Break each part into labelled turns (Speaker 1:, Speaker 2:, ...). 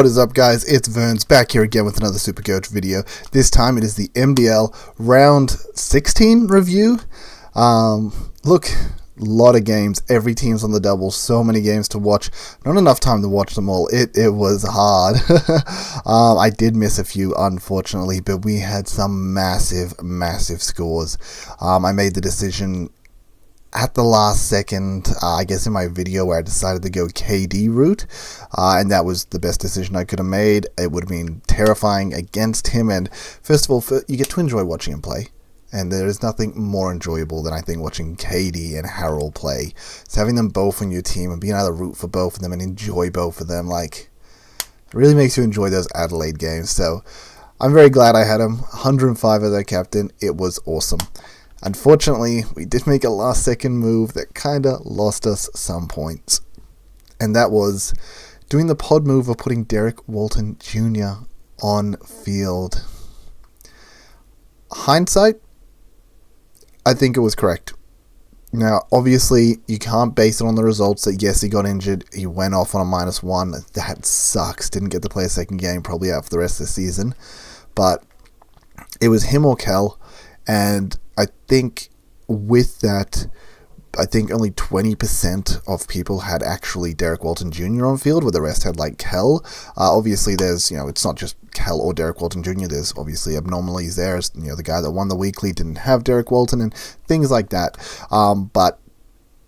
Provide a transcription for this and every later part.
Speaker 1: What is up, guys? It's Verns back here again with another Supercoach video. This time it is the NBL round 16 review. Look, a lot of games. Every team's on the double. So many games to watch. Not enough time to watch them all. It was hard. I did miss a few, unfortunately, but we had some massive scores. I made the decision at the last second, I guess in my video, where I decided to go KD route, and that was the best decision I could have made. It would have been terrifying against him, and first of all, you get to enjoy watching him play, and there is nothing more enjoyable than, I think, watching KD and Harold play. So having them both on your team and being able to root for both of them and enjoy both of them, like, it really makes you enjoy those Adelaide games. So I'm very glad I had him. 105 as our captain. It was awesome. Unfortunately, we did make a last-second move that kind of lost us some points. And that was doing the pod move of putting Derek Walton Jr. on field. Hindsight, I think it was correct. Now, obviously, you can't base it on the results that, yes, he got injured, he went off on a -1. That sucks. Didn't get to play a second game, probably out for the rest of the season. But it was him or Kel, and I think with that, I think only 20% of people had actually Derek Walton Jr. on field, where the rest had like Kel. Obviously, there's, it's not just Kel or Derek Walton Jr. There's obviously anomalies there. The guy that won the weekly didn't have Derek Walton and things like that. But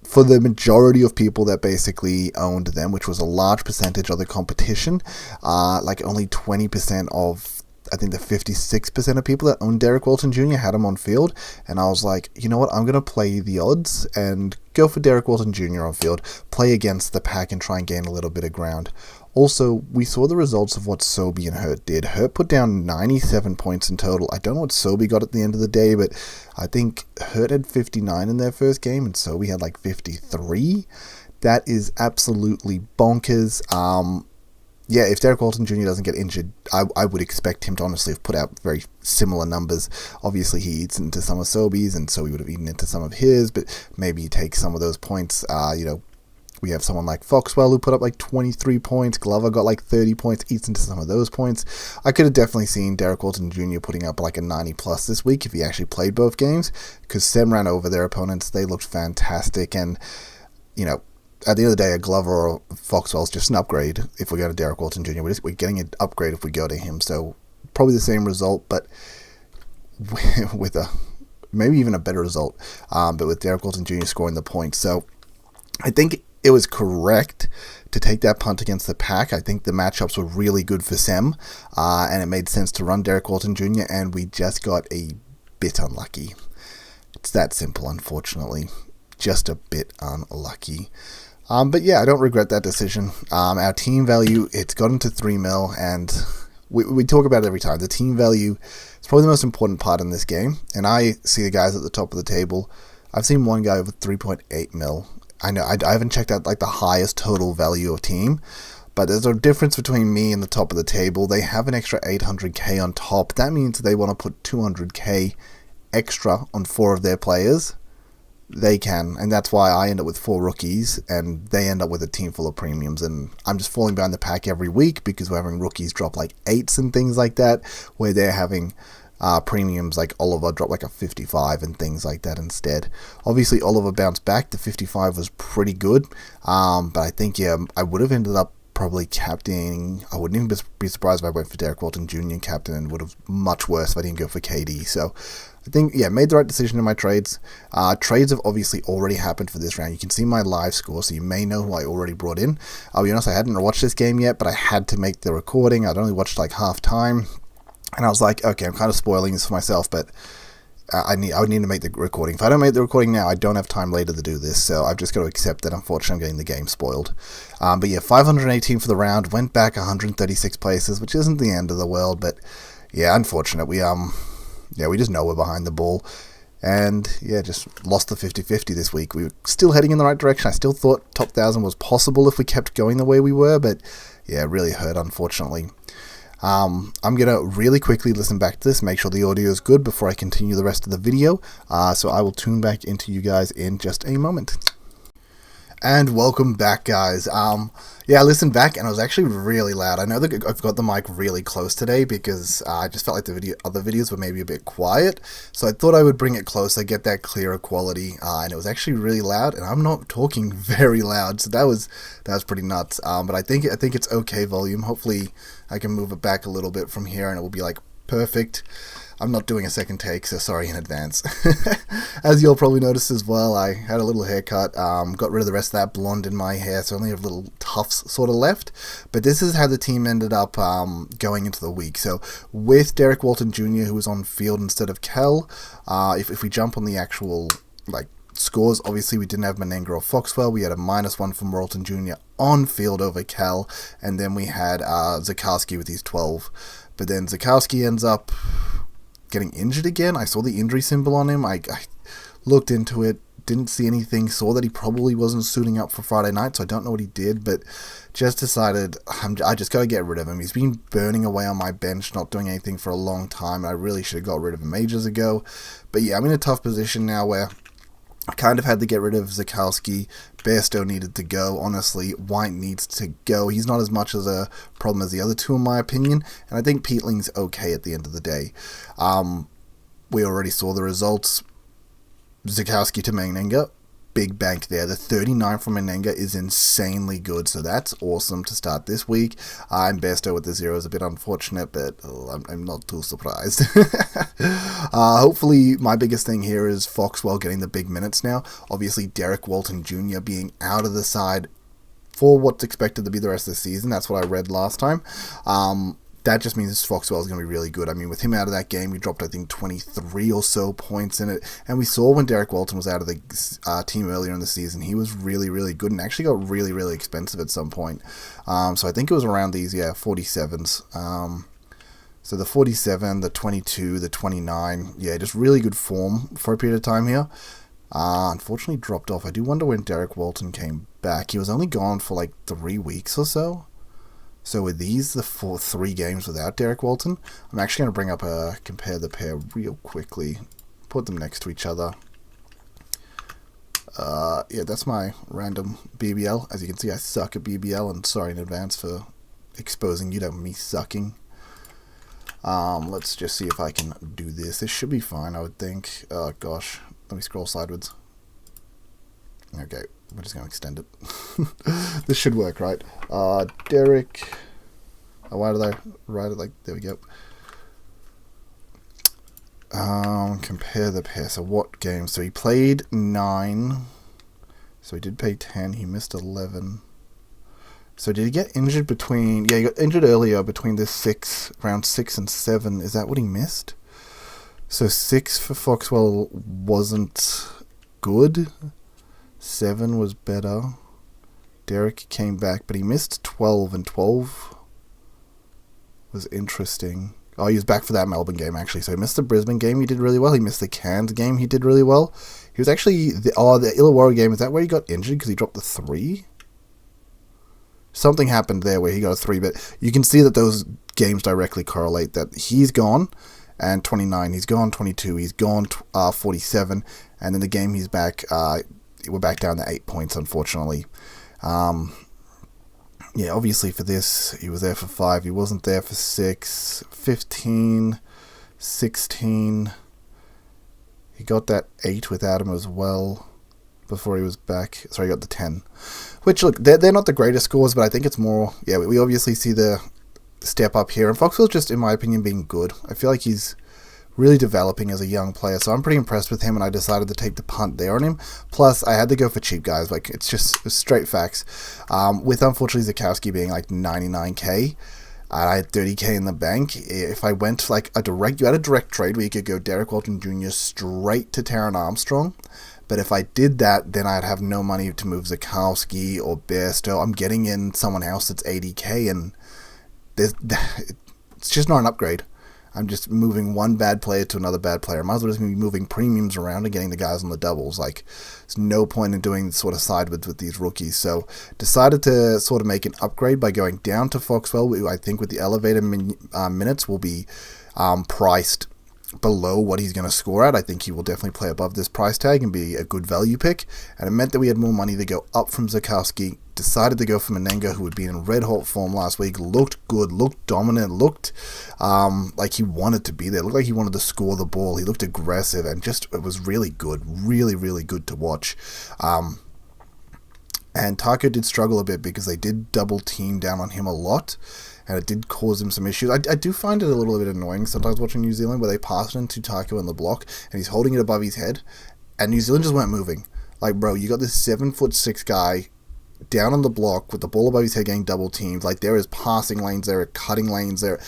Speaker 1: for the majority of people that basically owned them, which was a large percentage of the competition, like only 20% of, I think, the 56% of people that owned Derek Walton Jr. had him on field, and I was like, you know what, I'm going to play the odds and go for Derek Walton Jr. on field, play against the pack and try and gain a little bit of ground. Also, we saw the results of what Sobey and Hurt did. Hurt put down 97 points in total. I don't know what Sobey got at the end of the day, but I think Hurt had 59 in their first game, and Sobey had like 53. That is absolutely bonkers. Yeah, if Derek Walton Jr. doesn't get injured, I would expect him to honestly have put out very similar numbers. Obviously, he eats into some of Sobey's, and so he would have eaten into some of his, but maybe he takes some of those points. We have someone like Foxwell who put up like 23 points. Glover got like 30 points, eats into some of those points. I could have definitely seen Derek Walton Jr. putting up like a 90+ this week if he actually played both games, because Sem ran over their opponents. They looked fantastic, and, at the end of the day, a Glover or Foxwell is just an upgrade if we go to Derek Walton Jr. We're getting an upgrade if we go to him. So probably the same result, but with maybe even a better result. But with Derek Walton Jr. scoring the points. So I think it was correct to take that punt against the pack. I think the matchups were really good for Sem, and it made sense to run Derek Walton Jr., and we just got a bit unlucky. It's that simple, unfortunately. Just a bit unlucky. But yeah, I don't regret that decision. Our team value, it's gotten to 3 mil, and we talk about it every time. The team value is probably the most important part in this game, and I see the guys at the top of the table. I've seen one guy over 3.8 mil. I know I haven't checked out like the highest total value of team, but there's a difference between me and the top of the table. They have an extra 800k on top. That means they want to put 200k extra on 4 of their players. They can, and that's why I end up with 4 rookies, and they end up with a team full of premiums, and I'm just falling behind the pack every week because we're having rookies drop like 8s and things like that, where they're having premiums like Oliver drop like a 55 and things like that instead. Obviously, Oliver bounced back. The 55 was pretty good, but I think, I would have ended up probably captaining. I wouldn't even be surprised if I went for Derek Walton Jr. captain, and would have much worse if I didn't go for KD. So I think, made the right decision in my trades. Trades have obviously already happened for this round. You can see my live score, so you may know who I already brought in. I'll be honest, I hadn't watched this game yet, but I had to make the recording. I'd only watched like half time, and I was like, okay, I'm kind of spoiling this for myself, but I would need to make the recording. If I don't make the recording now, I don't have time later to do this, so I've just got to accept that, unfortunately, I'm getting the game spoiled. But yeah, 518 for the round, went back 136 places, which isn't the end of the world, but yeah, unfortunate. We just know we're behind the ball, and just lost the 50-50 this week. We were still heading in the right direction. I still thought top 1,000 was possible if we kept going the way we were, but yeah, it really hurt, unfortunately. I'm going to really quickly listen back to this, make sure the audio is good before I continue the rest of the video, so I will tune back into you guys in just a moment. And welcome back, guys. Yeah, I listened back and it was actually really loud. I know that I've got the mic really close today because I just felt like the other videos were maybe a bit quiet. So I thought I would bring it closer, get that clearer quality. And it was actually really loud, and I'm not talking very loud, so that was pretty nuts. But I think it's okay volume. Hopefully, I can move it back a little bit from here, and it will be like perfect. I'm not doing a second take, so sorry in advance. As you'll probably notice as well, I had a little haircut, got rid of the rest of that blonde in my hair, so only have little tufts sort of left. But this is how the team ended up going into the week. So with Derek Walton Jr., who was on field instead of Kel, if we jump on the actual scores, obviously we didn't have Menenga or Foxwell. We had a -1 from Walton Jr. on field over Kel, and then we had Zakowski with his 12. But then Zakowski ends up getting injured again. I saw the injury symbol on him. I looked into it, didn't see anything, saw that he probably wasn't suiting up for Friday night, so I don't know what he did, but just decided I just got to get rid of him. He's been burning away on my bench, not doing anything for a long time, and I really should have got rid of him ages ago. But yeah, I'm in a tough position now where I kind of had to get rid of Zakowski. Bairstow needed to go. Honestly, White needs to go. He's not as much as a problem as the other two, in my opinion. And I think Peatling's okay at the end of the day. We already saw the results. Zakowski to Menenga. Big bank there. The 39 from Menenga is insanely good, so that's awesome to start this week. And Bairstow with the 0 is a bit unfortunate, but I'm not too surprised. Hopefully, my biggest thing here is Foxwell getting the big minutes now. Obviously, Derek Walton Jr. being out of the side for what's expected to be the rest of the season. That's what I read last time. That just means Foxwell is going to be really good. I mean, with him out of that game, he dropped, I think, 23 or so points in it. And we saw when Derek Walton was out of the team earlier in the season, he was really, really good and actually got really, really expensive at some point. So I think it was around these, 47s. So the 47, the 22, the 29, just really good form for a period of time here. Unfortunately dropped off. I do wonder when Derek Walton came back. He was only gone for 3 weeks or so. So with these, the 3 games without Derek Walton, I'm actually going to bring up compare the pair real quickly. Put them next to each other. That's my random BBL. As you can see, I suck at BBL, and sorry in advance for exposing you to me sucking. Let's just see if I can do this. This should be fine, I would think. Oh, gosh. Let me scroll sideways. Okay, we're just going to extend it. This should work, right? Derek. Why did I write it there we go. Compare the pair. So what games? So he played 9. So he did play 10. He missed 11. So did he get injured between... Yeah, he got injured earlier between the round 6 and 7. Is that what he missed? So 6 for Foxwell wasn't good. 7 was better. Derek came back, but he missed 12, and 12 was interesting. Oh, he was back for that Melbourne game, actually. So he missed the Brisbane game, he did really well. He missed the Cairns game, he did really well. He was actually... the Illawarra game, is that where he got injured because he dropped the 3? Something happened there where he got a 3, but you can see that those games directly correlate, that he's gone, and 29, he's gone, 22, he's gone, 47, and then the game he's back... we're back down to 8 points, unfortunately. Obviously for this, he was there for 5. He wasn't there for 6, 15, 16. He got that 8 without him as well before he was back. Sorry, he got the 10. Which, look, they're not the greatest scores, but I think it's more... Yeah, we obviously see the step up here. And Foxwell's just, in my opinion, being good. I feel like he's really developing as a young player, so I'm pretty impressed with him, and I decided to take the punt there on him. Plus, I had to go for cheap guys. It's just straight facts. With, unfortunately, Zakowski being 99k, I had 30k in the bank. If I went you had a direct trade where you could go Derek Walton Jr. straight to Taron Armstrong, but if I did that, then I'd have no money to move Zakowski or Bairstow. I'm getting in someone else that's 80k, and it's just not an upgrade. I'm just moving one bad player to another bad player. I might as well just be moving premiums around and getting the guys on the doubles. There's no point in doing sort of sideways with these rookies. So decided to sort of make an upgrade by going down to Foxwell, who I think with the elevated minutes will be priced below what he's going to score at. I think he will definitely play above this price tag and be a good value pick. And it meant that we had more money to go up from Zukowski. Decided to go for Menenga, who had been in red hot form last week. Looked good, looked dominant, looked like he wanted to be there. Looked like he wanted to score the ball. He looked aggressive and just, it was really good. Really, really good to watch. And Taco did struggle a bit because they did double team down on him a lot. And it did cause him some issues. I do find it a little bit annoying sometimes watching New Zealand where they pass it into Taiko in the block and he's holding it above his head and New Zealand just weren't moving. Like, bro, you got this 7'6" guy down on the block with the ball above his head getting double teamed. Like, there is passing lanes, there are cutting lanes, there.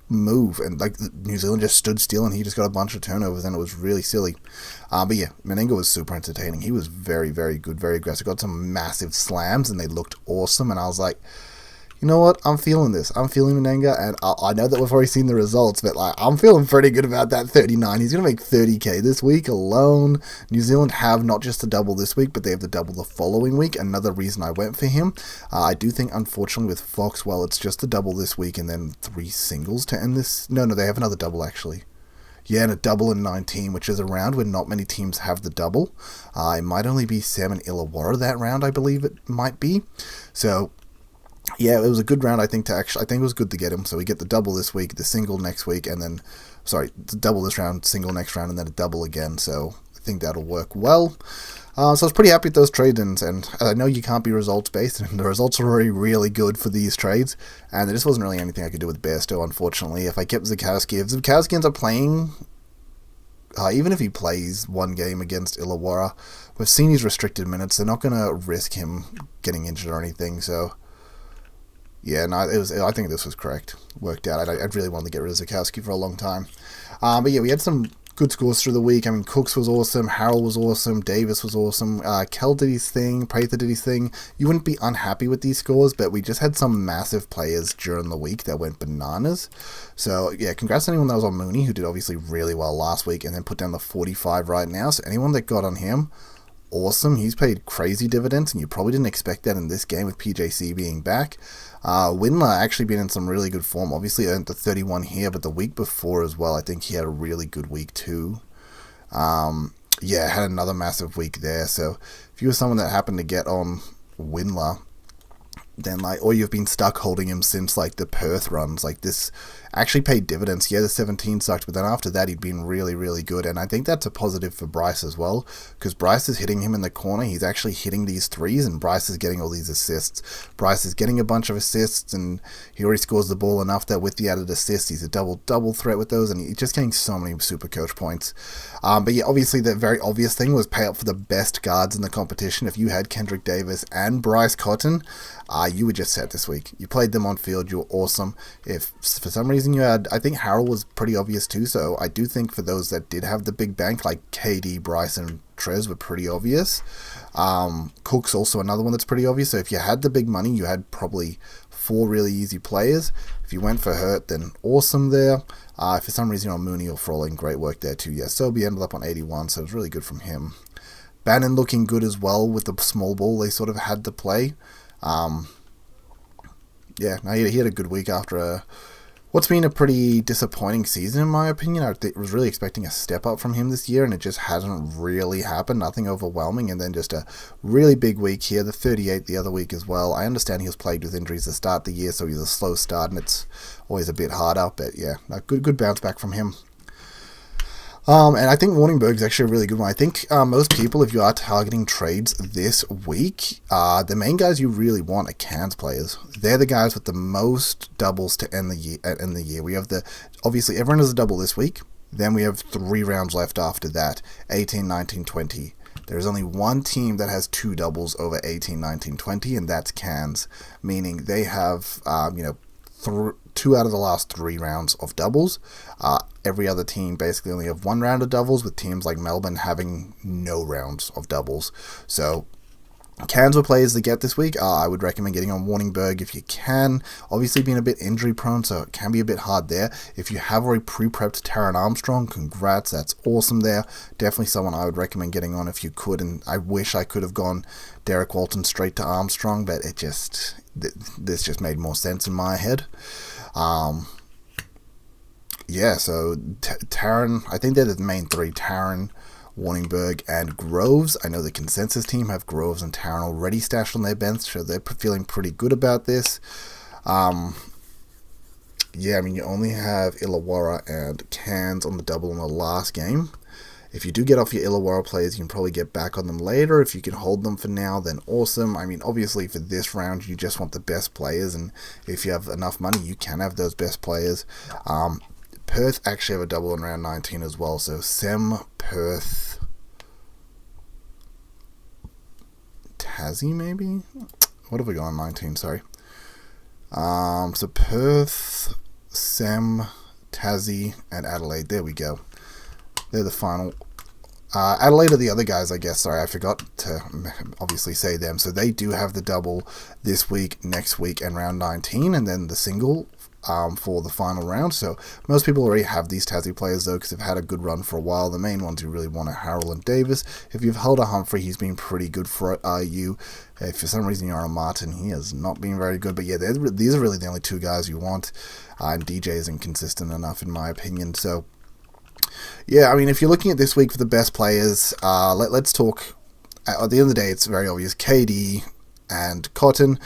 Speaker 1: Move. And, like, New Zealand just stood still and he just got a bunch of turnovers and it was really silly. But yeah, Menenga was super entertaining. He was very, very good, very aggressive. Got some massive slams and they looked awesome. And I was like, you know what? I'm feeling this. I'm feeling Menenga, and I know that we've already seen the results, but like I'm feeling pretty good about that 39. He's going to make 30k this week alone. New Zealand have not just the double this week, but they have the double the following week. Another reason I went for him. I do think, unfortunately, with Fox, well, it's just the double this week and then 3 singles to end this. No, they have another double, actually. Yeah, and a double in 19, which is a round where not many teams have the double. It might only be Sam and Illawarra that round, I believe it might be. So yeah, it was a good round, I think it was good to get him. So we get the double this week, the single next week, and then, the double this round, single next round, and then a double again. So I think that'll work well. So I was pretty happy with those trades, and I know you can't be results-based, and the results are already really good for these trades, and there just wasn't really anything I could do with Bairstow, unfortunately. If I kept Zukowski, if Zukowski ends up playing, even if he plays one game against Illawarra, we've seen his restricted minutes. They're not going to risk him getting injured or anything, so yeah, no, I think this was correct. Worked out. I really wanted to get rid of Zukowski for a long time. But yeah, we had some good scores through the week. I mean, Cooks was awesome, Harrell was awesome, Davis was awesome, Kel did his thing, Prather did his thing. You wouldn't be unhappy with these scores, but we just had some massive players during the week that went bananas. So yeah, congrats to anyone that was on Mooney, who did obviously really well last week and then put down the 45 right now. So anyone that got on him, awesome. He's paid crazy dividends, and you probably didn't expect that in this game with PJC being back. Windler actually been in some really good form. Obviously earned the 31 here, but the week before as well, I think he had a really good week too. Yeah, had another massive week there. So if you were someone that happened to get on Windler, then or you've been stuck holding him since the Perth runs, this actually paid dividends. Yeah, the 17 sucked, but then after that he'd been really, really good, and I think that's a positive for Bryce as well, because Bryce is hitting him in the corner. He's actually hitting these threes, and Bryce is getting all these assists. Bryce is getting a bunch of assists, and he already scores the ball enough that with the added assists, he's a double threat with those, and he's just getting so many Supercoach points. But yeah, obviously the very obvious thing was pay up for the best guards in the competition. If you had Kendrick Davis and Bryce Cotton, you were just set this week. You played them on field, you were awesome. If for some reason you had, I think Harrell was pretty obvious too, so I do think for those that did have the big bank, like KD, Bryce, and Trez were pretty obvious. Cook's also another one that's pretty obvious, so if you had the big money, you had probably 4 really easy players. If you went for Hurt, then awesome there. If for some reason you're on Mooney or Froling, great work there too. Yeah, Selby ended up on 81, so it was really good from him. Bannon looking good as well with the small ball they sort of had to play. Yeah, no, he had a good week after what's been a pretty disappointing season in my opinion. I was really expecting a step up from him this year, and it just hasn't really happened. Nothing overwhelming, and then just a really big week here. The 38 the other week as well. I understand he was plagued with injuries to start the year, so he's a slow start, and it's always a bit harder. But yeah, a good bounce back from him. And I think Warningberg is actually a really good one. I think most people, if you are targeting trades this week, the main guys you really want are Cairns players. They're the guys with the most doubles to end the year. We have obviously everyone has a double this week. Then we have 3 rounds left after that, 18, 19, 20. There's only one team that has 2 doubles over 18, 19, 20, and that's Cairns, meaning they have 2 out of the last 3 rounds of doubles. Every other team basically only have 1 round of doubles, with teams like Melbourne having no rounds of doubles. So Cairns were players to get this week. I would recommend getting on Warningberg if you can. Obviously being a bit injury prone, so it can be a bit hard there. If you have already pre-prepped Taron Armstrong, congrats, that's awesome there. Definitely someone I would recommend getting on if you could, and I wish I could have gone Derek Walton straight to Armstrong, but this just made more sense in my head. yeah, so Taran, I think they're the main three. Taran, Warningberg, and Groves. I know the consensus team have Groves and Taran already stashed on their bench, so they're feeling pretty good about this. Yeah, I mean, you only have Illawarra and Cairns on the double in the last game. If you do get off your Illawarra players, you can probably get back on them later. If you can hold them for now, then awesome. I mean, obviously for this round, you just want the best players, and if you have enough money, you can have those best players. Perth actually have a double in round 19 as well, so Sem, Perth, Tassie maybe? What have we got on 19, sorry. So Perth, Sem, Tassie, and Adelaide. There we go. They're the final. Adelaide are the other guys, I guess. Sorry, I forgot to obviously say them. So they do have the double this week, next week, and round 19, and then the single for the final round. So most people already have these Tassie players, though, because they've had a good run for a while. The main ones you really want are Harrell and Davis. If you've held a Humphrey, he's been pretty good for you. If for some reason you're on a Martin, he has not been very good. But yeah, these are really the only two guys you want. And DJ isn't consistent enough, in my opinion. So yeah, I mean, if you're looking at this week for the best players, let's talk. At the end of the day, it's very obvious. KD and Cotton,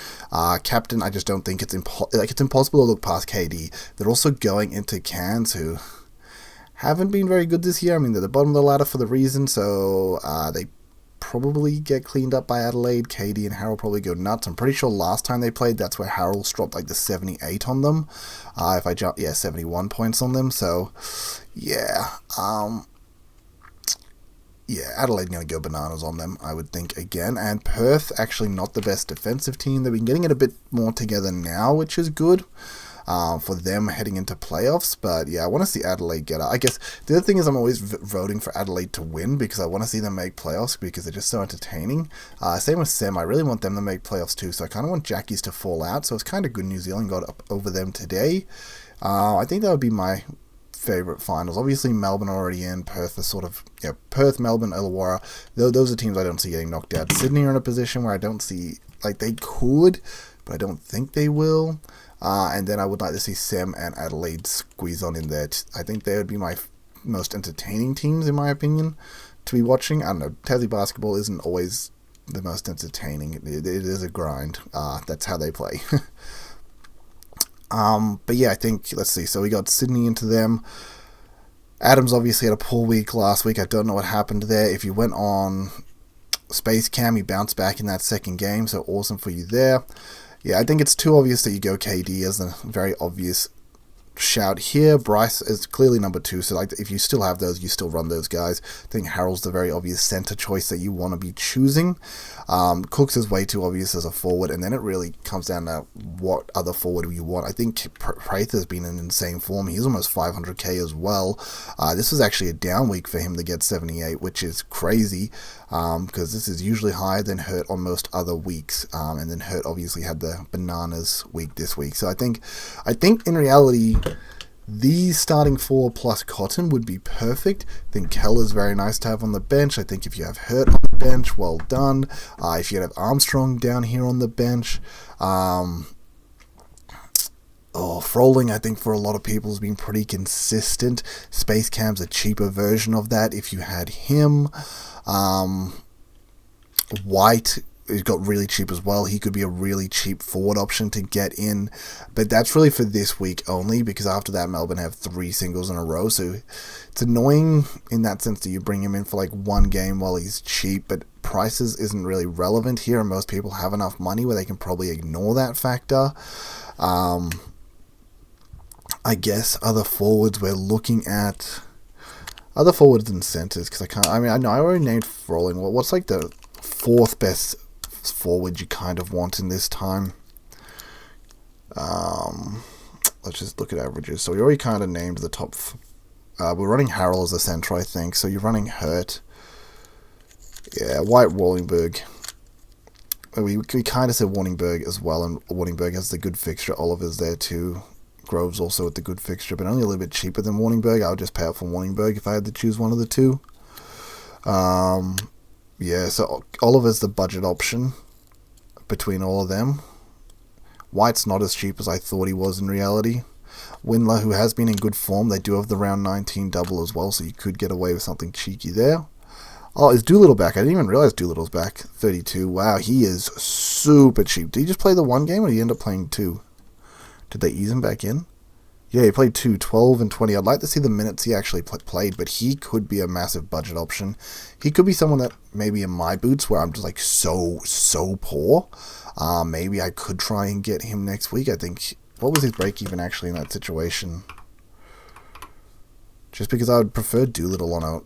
Speaker 1: captain. I just don't think it's impossible to look past KD. They're also going into Cairns, who haven't been very good this year. I mean, they're the bottom of the ladder for the reason, so they probably get cleaned up by Adelaide. KD and Harold probably go nuts. I'm pretty sure last time they played, that's where Harold dropped like the 78 on them. 71 points on them. So yeah, Adelaide going to go bananas on them, I would think, again. And Perth, actually not the best defensive team. They've been getting it a bit more together now, which is good for them heading into playoffs. But yeah, I want to see Adelaide get out. I guess the other thing is I'm always voting for Adelaide to win because I want to see them make playoffs because they're just so entertaining. Same with Sem. I really want them to make playoffs too, so I kind of want Jackies to fall out. So it's kind of good New Zealand got up over them today. I think that would be my favorite finals. Obviously Melbourne are already in. Perth are sort of, Perth, Melbourne, Illawarra, those are teams I don't see getting knocked out. Sydney are in a position where I don't see, like, they could, but I don't think they will. And then I would like to see Sem and Adelaide squeeze on in there. I think they would be my most entertaining teams, in my opinion, to be watching. I don't know, Tassie basketball isn't always the most entertaining. It is a grind. That's how they play. But yeah, I think, let's see, so we got Sydney into them. Adams obviously had a poor week last week. I don't know what happened there. If you went on Space Cam, you bounced back in that second game, so awesome for you there. Yeah, I think it's too obvious that you go KD as a very obvious shout here. Bryce is clearly number 2, so like if you still have those, you still run those guys. I think Harold's the very obvious center choice that you want to be choosing. Cooks is way too obvious as a forward, and then it really comes down to what other forward you want. I think Praith has been in insane form. He's almost 500k as well. This was actually a down week for him to get 78, which is crazy, because this is usually higher than Hurt on most other weeks, and then Hurt obviously had the bananas week this week. So I think in reality, these starting 4 plus Cotton would be perfect. I think Keller's very nice to have on the bench. I think if you have Hurt on the bench, well done. If you have Armstrong down here on the bench, Froling, I think for a lot of people has been pretty consistent. Space Cam's a cheaper version of that if you had him. White, he got really cheap as well. He could be a really cheap forward option to get in, but that's really for this week only, because after that Melbourne have 3 singles in a row, so it's annoying in that sense that you bring him in for like one game while he's cheap, but prices isn't really relevant here, and most people have enough money where they can probably ignore that factor. I guess other forwards we're looking at, other forwards and centers, because I know I already named Froling. Well, what's like the 4th best forward you kind of want in this time? Let's just look at averages. So we already kind of named the top. We're running Harrell as a center, I think. So you're running Hurt. Yeah, White, Wallingberg. We kind of said Warningberg as well, and Warningberg has the good fixture. Oliver's there too. Groves also with the good fixture, but only a little bit cheaper than Warningberg. I would just pay up for Warningberg if I had to choose one of the two. Yeah, so Oliver's the budget option between all of them. White's not as cheap as I thought he was in reality. Windler, who has been in good form. They do have the round 19 double as well, so you could get away with something cheeky there. Oh, is Doolittle back? I didn't even realize Doolittle's back. 32. Wow, he is super cheap. Did he just play the one game, or did he end up playing two? Did they ease him back in? Yeah, he played 2, 12 and 20. I'd like to see the minutes he actually played, but he could be a massive budget option. He could be someone that maybe in my boots, where I'm just like so poor, maybe I could try and get him next week. I think, what was his break even actually in that situation? Just because I would prefer Doolittle on a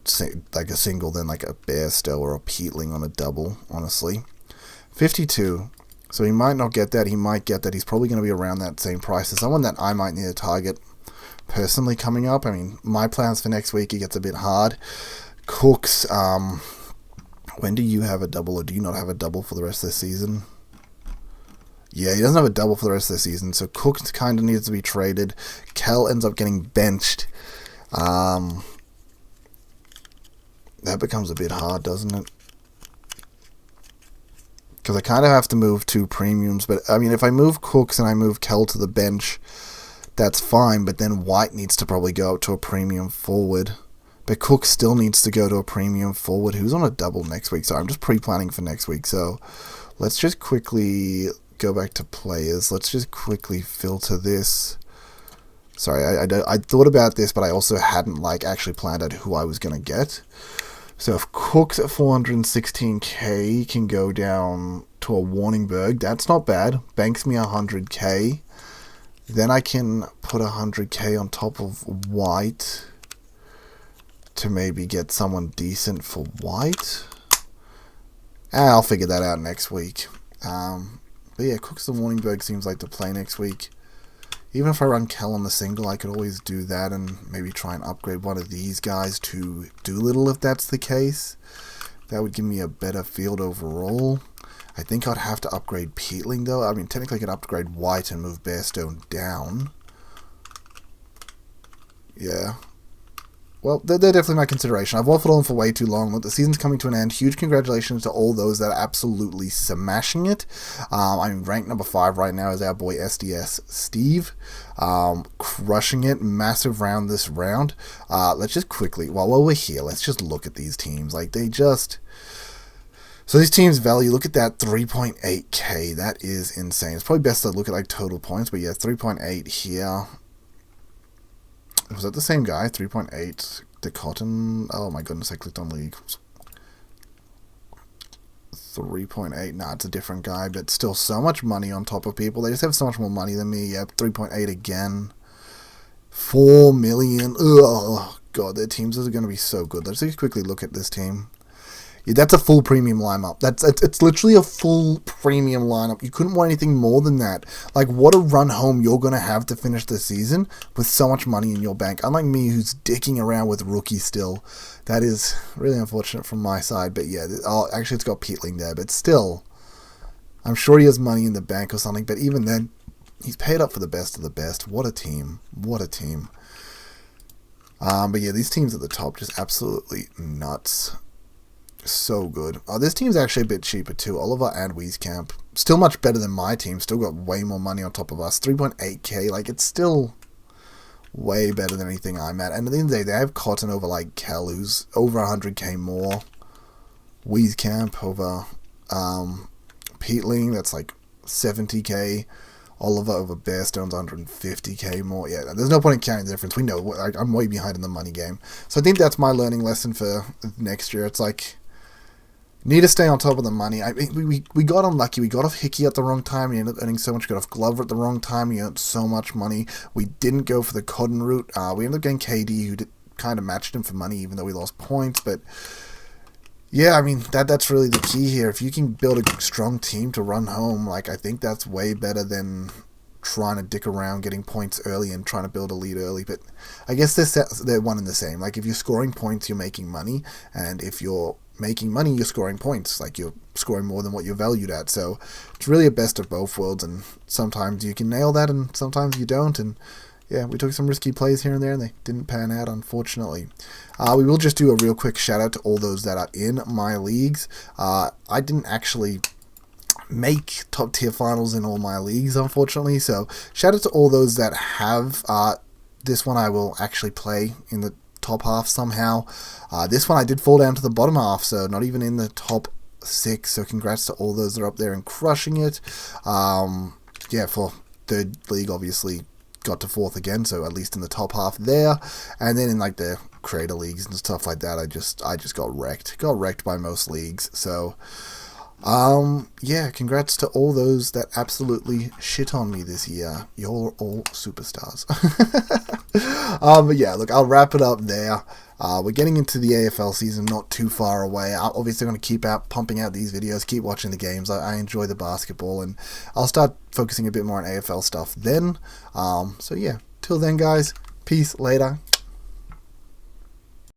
Speaker 1: single than like a Bairstow or a Peatling on a double, honestly. 52. So he might not get that. He might get that. He's probably going to be around that same price as someone that I might need to target personally coming up. I mean, my plans for next week, it gets a bit hard. Cooks, when do you have a double, or do you not have a double for the rest of the season? Yeah, he doesn't have a double for the rest of the season, so Cooks kind of needs to be traded. Kel ends up getting benched. That becomes a bit hard, doesn't it? Because I kind of have to move 2 premiums. But, I mean, if I move Cooks and I move Kel to the bench, that's fine. But then White needs to probably go up to a premium forward. But Cooks still needs to go to a premium forward. Who's on a double next week? So I'm just pre-planning for next week. So let's just quickly go back to players. Let's just quickly filter this. Sorry, I thought about this, but I also hadn't actually planned out who I was going to get. So if Cooks at 416k can go down to a Warningberg, that's not bad. Banks me 100k. Then I can put 100k on top of White to maybe get someone decent for White. I'll figure that out next week. But yeah, Cooks and Warningberg seems like the play next week. Even if I run Kel on the single, I could always do that and maybe try and upgrade one of these guys to Doolittle if that's the case. That would give me a better field overall. I think I'd have to upgrade Peatling though. I mean, technically I could upgrade White and move Bairstow down. Yeah. Well, they're definitely my consideration. I've waffled on for way too long. Look, the season's coming to an end. Huge congratulations to all those that are absolutely smashing it. I'm ranked number 5 right now is our boy SDS Steve. Crushing it. Massive round this round. Let's just quickly, while we're here, let's just look at these teams. So these teams value, look at that, 3.8k. That is insane. It's probably best to look at total points, but yeah, 3.8 here. Was that the same guy? 3.8. The Cotton. Oh my goodness, I clicked on league. 3.8. Nah, it's a different guy, but still so much money on top of people. They just have so much more money than me. Yep, 3.8 again. 4 million. Oh god, their teams are going to be so good. Let's just quickly look at this team. Yeah, that's a full premium lineup. It's literally a full premium lineup. You couldn't want anything more than that. What a run home you're going to have to finish the season with so much money in your bank. Unlike me, who's dicking around with rookie still. That is really unfortunate from my side. But yeah, actually it's got Peatling there. But still, I'm sure he has money in the bank or something. But even then, he's paid up for the best of the best. What a team. What a team. But yeah, these teams at the top, just absolutely nuts. So good. This team's actually a bit cheaper too. Oliver and Wieskamp. Still much better than my team. Still got way more money on top of us. 3.8k. It's still way better than anything I'm at. And at the end of the day, they have Cotton over Kel, who's over 100k more. Wieskamp over Peatling, that's 70k. Oliver over Bairstow's 150k more. Yeah, there's no point in counting the difference. We know I'm way behind in the money game. So I think that's my learning lesson for next year. It's need to stay on top of the money. We got unlucky. We got off Hickey at the wrong time. We ended up earning so much. Got off Glover at the wrong time. We earned so much money. We didn't go for the Cotton route. We ended up getting KD, who kind of matched him for money, even though we lost points. But yeah, I mean, that's really the key here. If you can build a strong team to run home, I think that's way better than trying to dick around getting points early and trying to build a lead early. But I guess they're one and the same. If you're scoring points, you're making money. And if you're making money, you're scoring points. You're scoring more than what you're valued at. So it's really a best of both worlds. And sometimes you can nail that and sometimes you don't. And yeah, we took some risky plays here and there, and they didn't pan out, unfortunately. We will just do a real quick shout-out to all those that are in my leagues. I didn't actually make top-tier finals in all my leagues, unfortunately, so shout-out to all those that have this one I will actually play in the top half somehow. This one I did fall down to the bottom half, so not even in the top 6. So congrats to all those that are up there and crushing it. Yeah, for third league, obviously got to 4th again, so at least in the top half there. And then in like the creator leagues and stuff like that, I just got wrecked by most leagues. So yeah, congrats to all those that absolutely shit on me this year. You're all superstars. But yeah, look, I'll wrap it up there. We're getting into the AFL season, not too far away. I'm obviously going to keep pumping out these videos, keep watching the games. I enjoy the basketball, and I'll start focusing a bit more on AFL stuff then. So yeah, till then, guys, peace, later.